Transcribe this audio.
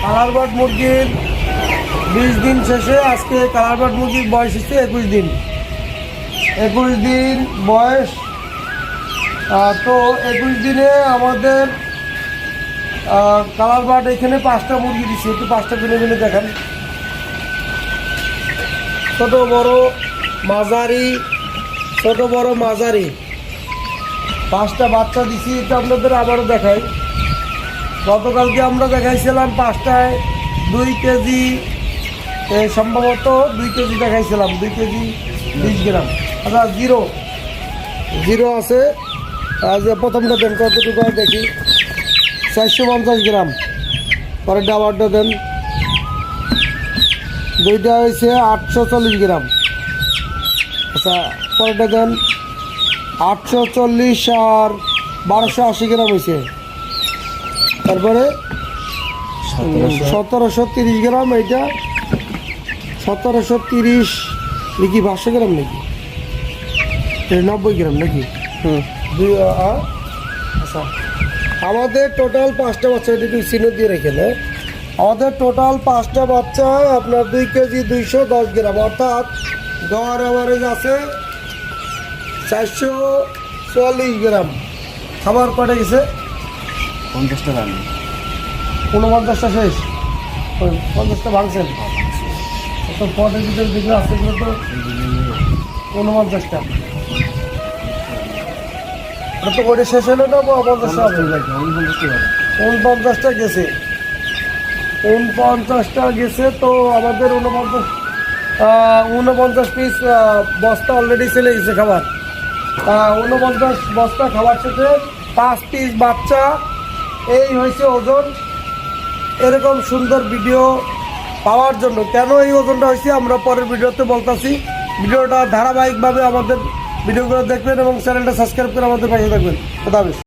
Colour bird মুরগির 20 দিন শেষে আজকে কালার বার্ড মুরগির বয়স হচ্ছে 21 দিন। 21 দিন বয়স। তো 21 দিনে আমাদের কালার বার্ড এখানে 5টা মুরগি দিচ্ছে। একটু 5টা কিনে দেখেন। ছোট বড় মাঝারি, ছোট বড় মাঝারি 5টা বাচ্চা দিছি। এটা আপনাদের আবারও দেখাই। গতকালকে আমরা দেখাইছিলাম 5টায় 2 কেজি, সম্ভবত 2 কেজি দেখাইছিলাম, 2 কেজি 20 গ্রাম। আচ্ছা জিরো আছে। যে প্রথমটা দেন কতটুকু হয় দেখি, 450 গ্রাম। পরে ডাবারটা দেন, 2টা হয়েছে 840 গ্রাম। আচ্ছা পরেরটা দেন 840 আর 1280 গ্রাম হয়েছে। তারপরে 1730 গ্রাম। এইটা 1730 কি 500 গ্রাম নাকি? 90 গ্রাম নাকি? আচ্ছা আমাদের টোটাল 5টা বাচ্চা, এটা একটু চিহ্ন দিয়ে রেখে নেয়। আমাদের টোটাল 5টা বাচ্চা আপনার 2 কেজি 210 গ্রাম, অর্থাৎ গড় অ্যাভারেজ আছে 440 গ্রাম। খাবার কটে গেছে 50টা রান, 49টা শেষ, 50টা ভাঙছেন। তো পটের ভিতরে যেগুলো আছে সেগুলো তো 49টা। তো ওইটা শেষ হলো না, 50টা হবে। 49টা গেছে, 49টা গেছে। তো আমাদের 49 পিস বস্তা অলরেডি চলে গেছে খাবার। 49 বস্তা খাবার সাথে 5 পিস বাচ্চা, এই হয়েছে ওজন। এরকম সুন্দর ভিডিও পাওয়ার জন্য কেন এই ওজনটা হয়েছে আমরা পরের ভিডিওতে বলতেছি। ভিডিওটা ধারাবাহিকভাবে আমাদের ভিডিওগুলো দেখবেন এবং চ্যানেলটা সাবস্ক্রাইব করে আমাদের পাশে থাকবেন। খোদা হাফেজ।